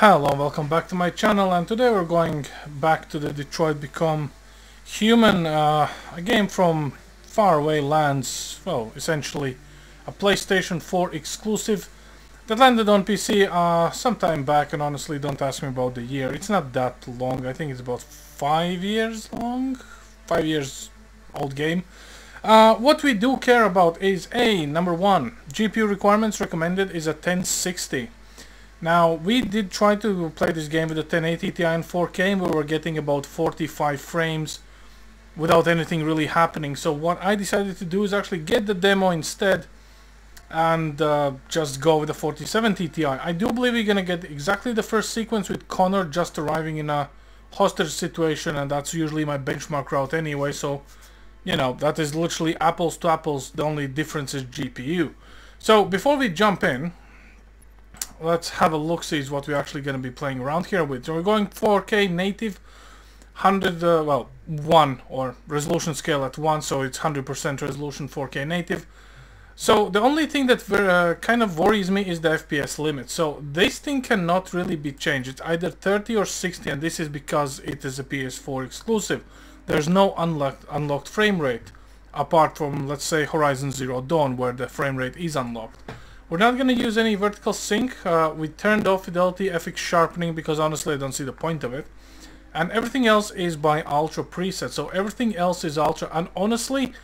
Hello, welcome back to my channel, and today we're going back to the Detroit Become Human, a game from faraway lands. Well, essentially a PlayStation 4 exclusive that landed on PC some time back, and honestly don't ask me about the year. It's not that long. I think it's about 5 years long, 5 years old game. What we do care about is number one, GPU requirements recommended is a 1060. Now, we did try to play this game with a 1080 Ti and 4K, and we were getting about 45 frames without anything really happening. So what I decided to do is actually get the demo instead and just go with the 4070 Ti. I do believe we're gonna get exactly the first sequence with Connor just arriving in a hostage situation, and that's usually my benchmark route anyway, so you know, that is literally apples to apples. The only difference is GPU. So before we jump in, let's have a look, see what we're actually going to be playing around here with. So we're going 4K native, 1 or resolution scale at 1, so it's 100% resolution 4K native. So the only thing that kind of worries me is the FPS limit. So this thing cannot really be changed. It's either 30 or 60, and this is because it is a PS4 exclusive. There's no unlocked frame rate, apart from, let's say, Horizon Zero Dawn, where the frame rate is unlocked. We're not going to use any vertical sync. We turned off Fidelity FX Sharpening because honestly I don't see the point of it. And everything else is by Ultra preset. So everything else is Ultra. And honestly,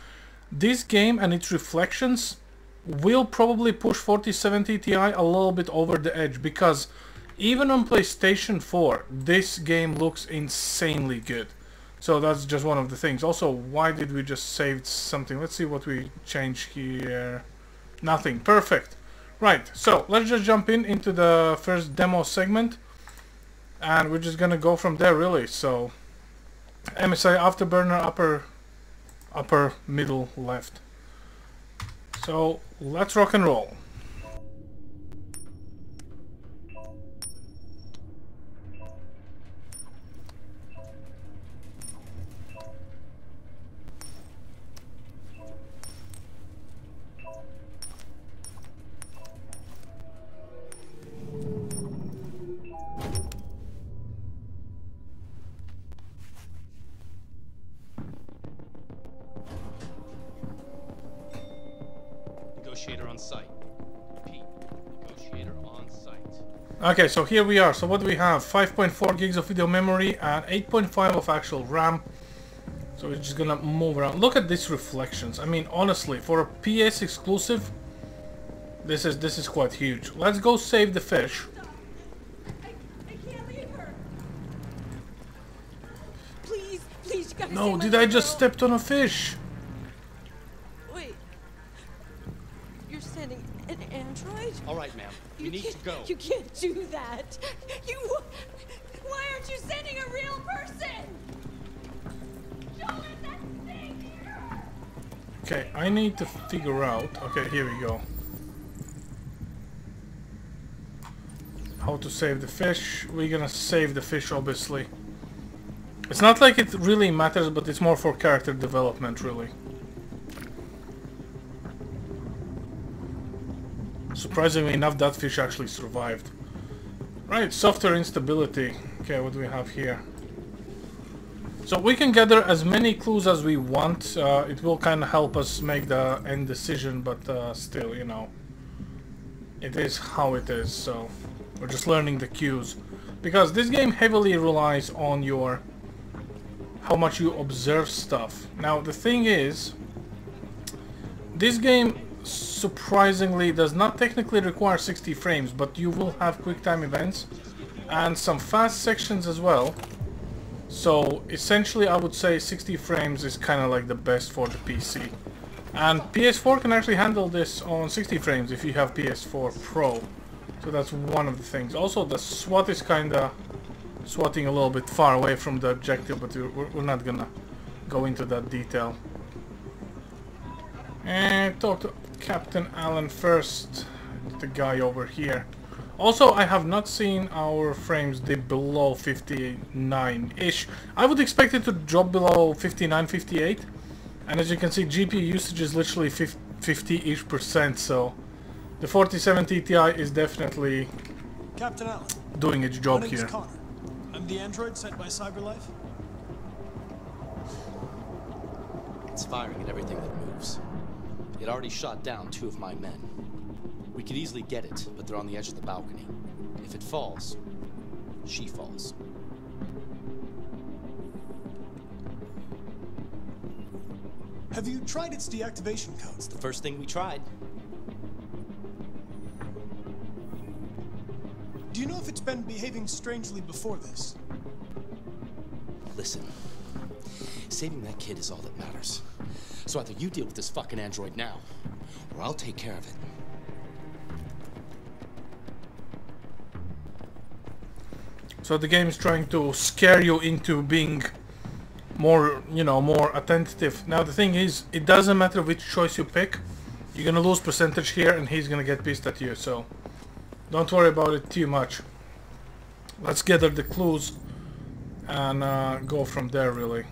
this game and its reflections will probably push 4070 Ti a little bit over the edge. Because even on PlayStation 4, this game looks insanely good. So that's just one of the things. Also, why did we just save something? Let's see what we changed here. Nothing. Perfect. Right, so let's just jump into the first demo segment, and we're just gonna go from there really. So MSI Afterburner upper middle left. So let's rock and roll. Negotiator on site. Repeat. Negotiator on site. Okay, so here we are. So what do we have? 5.4 gigs of video memory and 8.5 of actual RAM. So we're just gonna move around. Look at these reflections. I mean, honestly, for a PS exclusive, this is quite huge. Let's go save the fish. I can't leave her. Please, you gotta No, save did my I just girl. stepped on a fish? Wait, you're sending an android? All right, ma'am. We need to go. You can't do that. Why aren't you sending a real person? Show us that thing. Okay, I need to figure out. Okay, here we go. How to save the fish. We're gonna save the fish, obviously. It's not like it really matters, but it's more for character development, really. Surprisingly enough, that fish actually survived. Right, software instability. Okay, what do we have here? So we can gather as many clues as we want. It will kind of help us make the end decision, but still, you know, it is how it is. So we're just learning the cues, because this game heavily relies on your how much you observe stuff. Now the thing is, this game surprisingly does not technically require 60 frames, but you will have QuickTime events and some fast sections as well. So essentially I would say 60 frames is kind of like the best for the PC. And PS4 can actually handle this on 60 frames if you have PS4 Pro. So that's one of the things. Also the SWAT is kind of swatting a little bit far away from the objective, but we're not gonna go into that detail. And talk to Captain Allen first, the guy over here. Also, I have not seen our frames dip below 59-ish. I would expect it to drop below 59, 58. And as you can see, GPU usage is literally 50-ish%, so the 4070 Ti is definitely Captain Allen. doing its job My name is here. Connor. I'm the android sent by CyberLife. It's firing at everything that moves. It already shot down 2 of my men. We could easily get it, but they're on the edge of the balcony. If it falls, she falls. Have you tried its deactivation codes? It's the first thing we tried. Do you know if it's been behaving strangely before this? Listen, saving that kid is all that matters. So either you deal with this fucking android now, or I'll take care of it. So the game is trying to scare you into being more, you know, more attentive. Now the thing is, it doesn't matter which choice you pick. You're gonna lose percentage here and he's gonna get pissed at you, so don't worry about it too much. Let's gather the clues and go from there, really.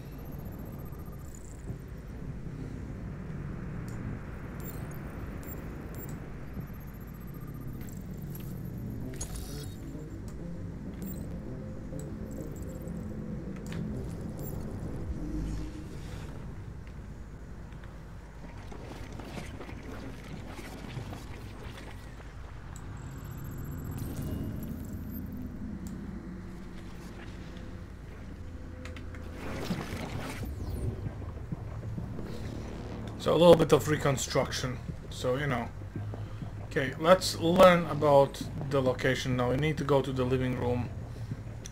So a little bit of reconstruction, so you know. Okay, let's learn about the location now. We need to go to the living room.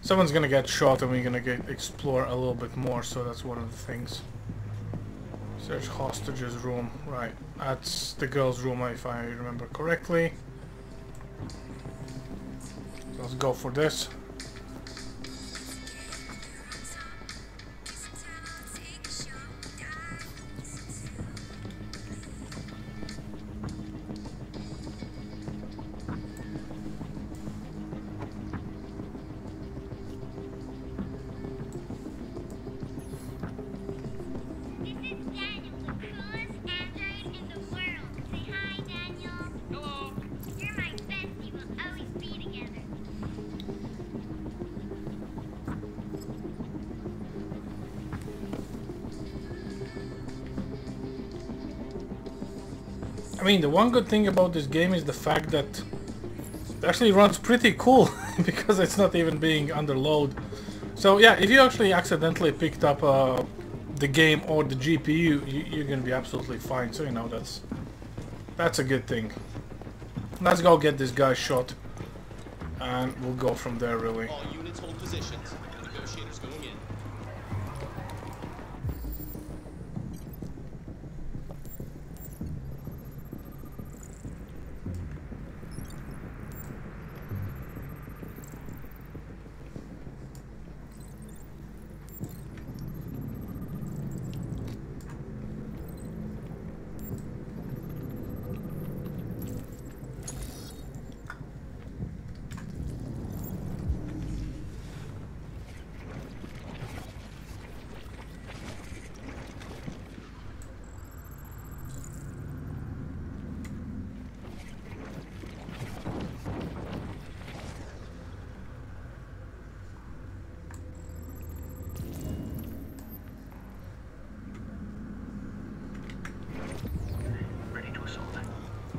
Someone's gonna get shot and we're gonna explore a little bit more, so that's one of the things. Search hostages room, right. That's the girl's room if I remember correctly. Let's go for this. I mean, the one good thing about this game is the fact that it actually runs pretty cool because it's not even being under load. So yeah, if you actually accidentally picked up the game or the GPU, you're gonna be absolutely fine. So you know, that's a good thing. Let's go get this guy shot and we'll go from there, really. All units hold positions. Negotiators going in.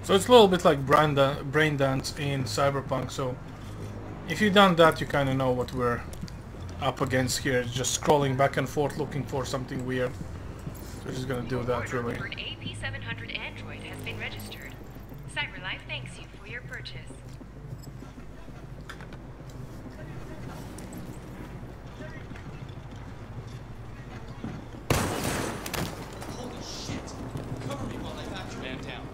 So it's a little bit like brain dance in Cyberpunk, so if you've done that, you kind of know what we're up against here. It's just scrolling back and forth looking for something weird. So we're just gonna do that, really. An AP700 Android has been registered. CyberLife thanks you for your purchase. Holy shit! Cover me while I patch you. Man down.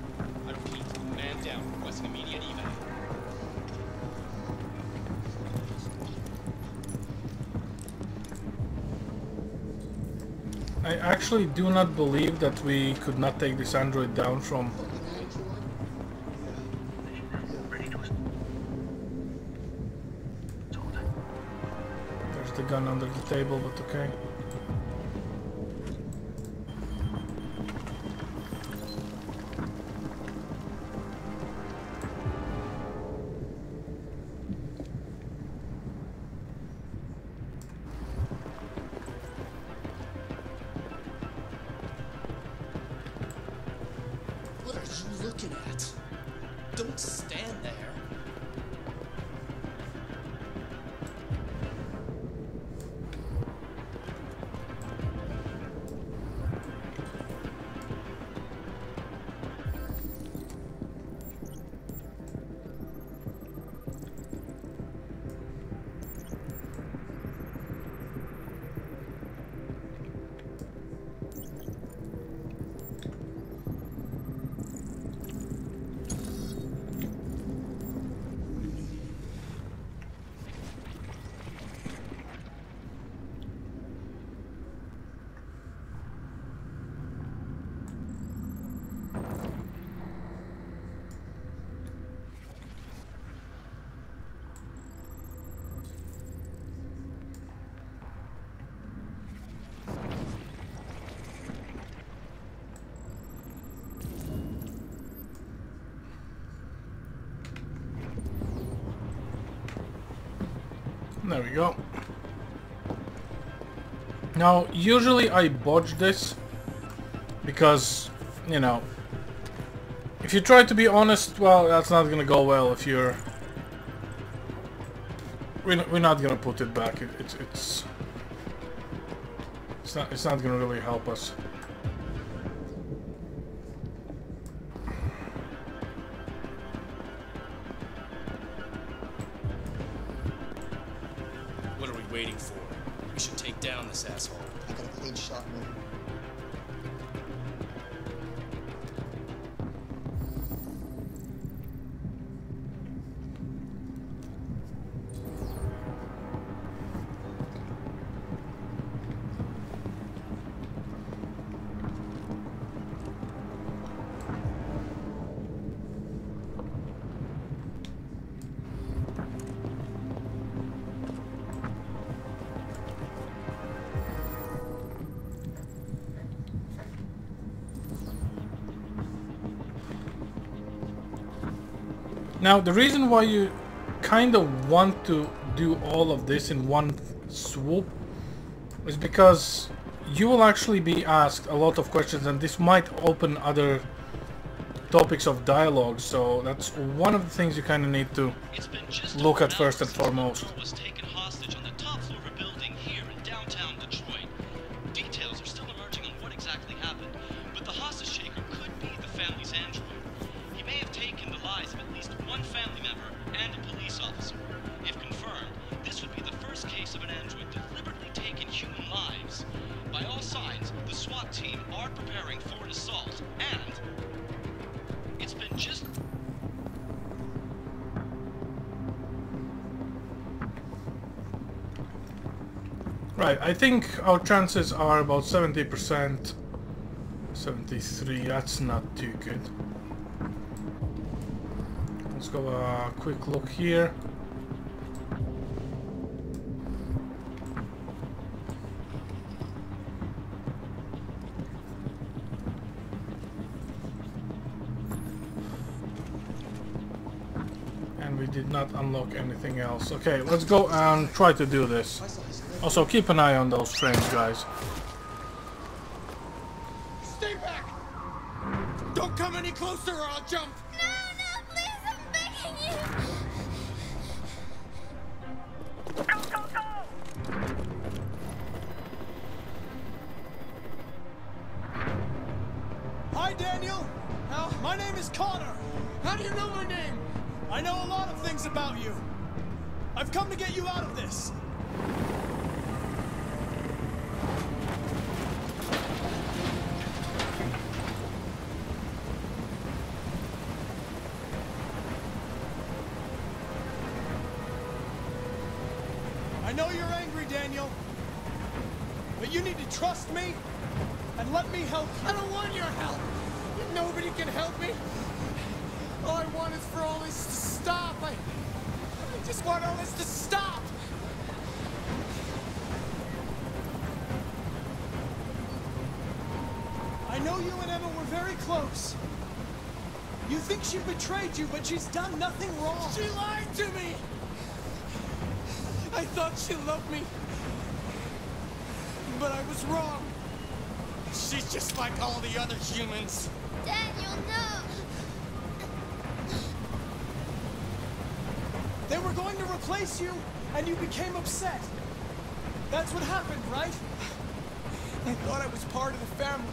I repeat, man down. Requesting immediate evac. I actually do not believe that we could not take this android down from... There's the gun under the table, but okay. There we go. Now, usually I botch this because, you know, if you try to be honest, well, that's not gonna go well if you're... We're not gonna put it back. It's not gonna really help us. What are we waiting for? We should take down this asshole. I got a clean shot, man. Now, the reason why you kind of want to do all of this in one swoop is because you will actually be asked a lot of questions, and this might open other topics of dialogue, so that's one of the things you kind of need to look at first and foremost. Was taken hostage on the top floor of a building here in downtown Detroit. Details are still emerging on what exactly happened, but the hostage taker could be the family's android. He may have taken the lives of at least one family member and a police officer. If confirmed, this would be the first case of an android deliberately taking human lives. By all signs, the SWAT team are preparing for an assault, and it's been just... Right, I think our chances are about 70%. 73, that's not too good. Let's go a quick look here. And we did not unlock anything else. Okay, let's go and try to do this. Also, keep an eye on those frames, guys. Stay back! Don't come any closer or I'll jump! No, no, please, I'm begging you! Hi, Daniel. My name is Connor. How do you know my name? I know a lot of things about you. I've come to get you out of this. I know you're angry, Daniel, but you need to trust me and let me help you. I don't want your help! Nobody can help me! All I want is for all this to stop! I just want all this to stop! I know you and Emma were very close. You think she betrayed you, but she's done nothing wrong. She lied to me! I thought she loved me. But I was wrong. She's just like all the other humans. Daniel, no! They were going to replace you, and you became upset. That's what happened, right? I thought I was part of the family.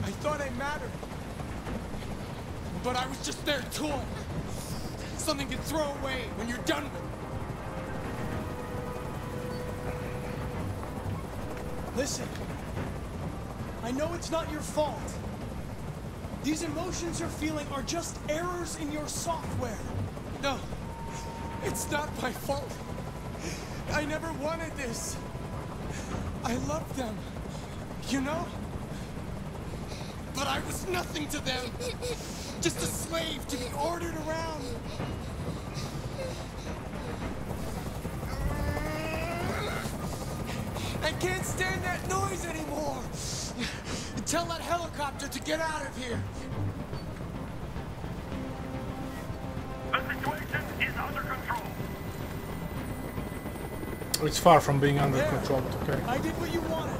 I thought I mattered. But I was just their toy. Something to throw away when you're done with it. Listen, I know it's not your fault. These emotions you're feeling are just errors in your software. No, it's not my fault. I never wanted this. I loved them, you know? But I was nothing to them. Just a slave to be ordered around. I can't stand that noise anymore. Tell that helicopter to get out of here. The situation is under control. It's far from being under There. control, but okay. I did what you wanted.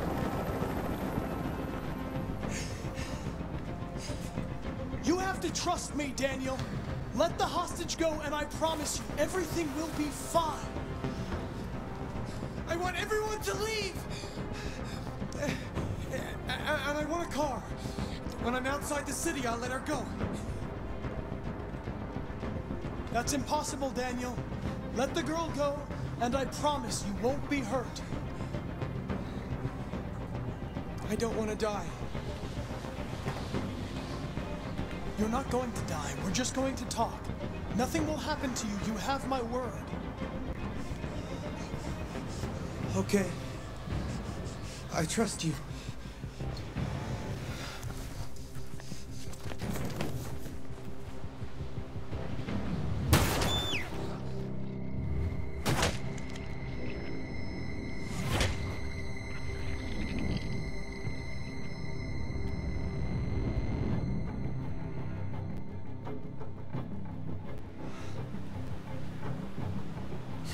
You have to trust me, Daniel. Let the hostage go, and I promise you, everything will be fine. I want everyone to leave! And I want a car. When I'm outside the city, I'll let her go. That's impossible, Daniel. Let the girl go, and I promise you won't be hurt. I don't want to die. You're not going to die. We're just going to talk. Nothing will happen to you. You have my word. Okay. I trust you.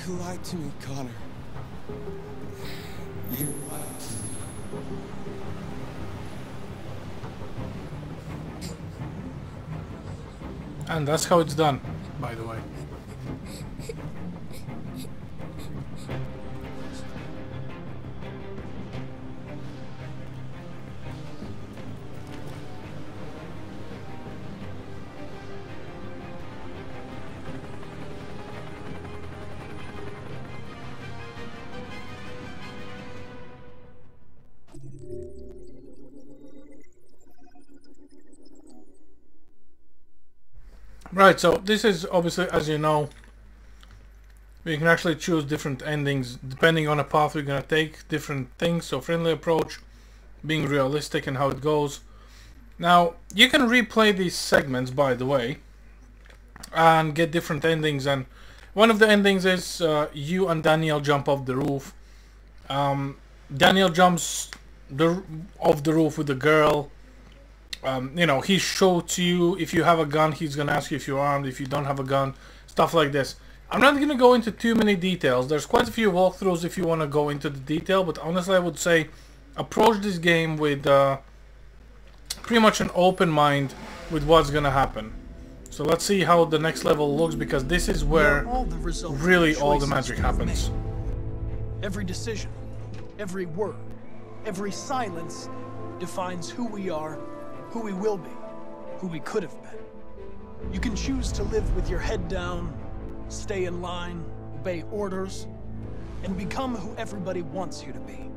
You lied to me, Connor. You lied to me. And that's how it's done, by the way. Right, so this is obviously, as you know, we can actually choose different endings depending on the path we're gonna take, different things. So friendly approach, being realistic and how it goes. Now, you can replay these segments, by the way, and get different endings. And one of the endings is you and Daniel jump off the roof. Daniel jumps off the roof with the girl. You know, he shoots you. If you have a gun, he's gonna ask you if you're armed. If you don't have a gun, stuff like this. I'm not gonna go into too many details. There's quite a few walkthroughs if you want to go into the detail, but honestly I would say approach this game with pretty much an open mind with what's gonna happen. So let's see how the next level looks, because this is where really all the magic happens. Every decision, every word, every silence defines who we are, who we will be, who we could have been. You can choose to live with your head down, stay in line, obey orders, and become who everybody wants you to be.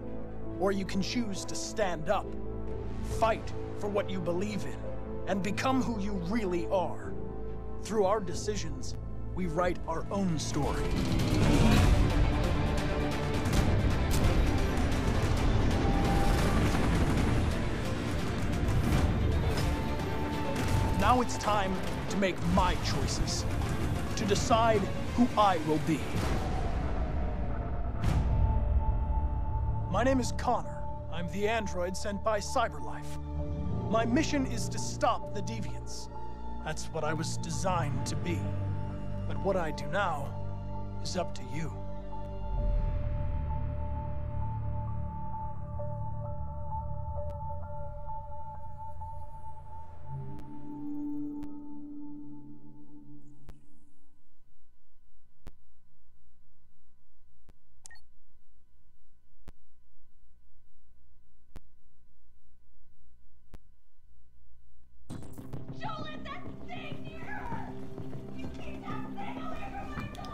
Or you can choose to stand up, fight for what you believe in, and become who you really are. Through our decisions, we write our own story. Now it's time to make my choices, to decide who I will be. My name is Connor. I'm the android sent by CyberLife. My mission is to stop the deviants. That's what I was designed to be. But what I do now is up to you.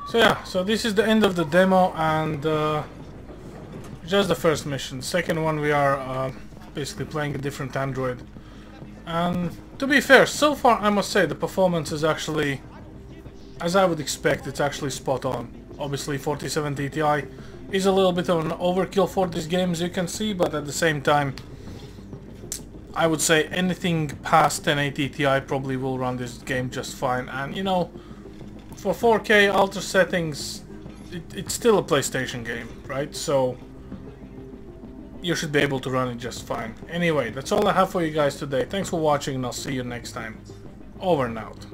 So yeah, so this is the end of the demo, and just the first mission. Second one we are basically playing a different android. And to be fair, so far I must say the performance is actually, as I would expect, it's actually spot on. Obviously 4070 Ti is a little bit of an overkill for this game, as you can see, but at the same time I would say anything past 1080 Ti probably will run this game just fine. And you know, for 4K ultra settings, it's still a PlayStation game, right? So you should be able to run it just fine. Anyway, that's all I have for you guys today. Thanks for watching, and I'll see you next time. Over and out.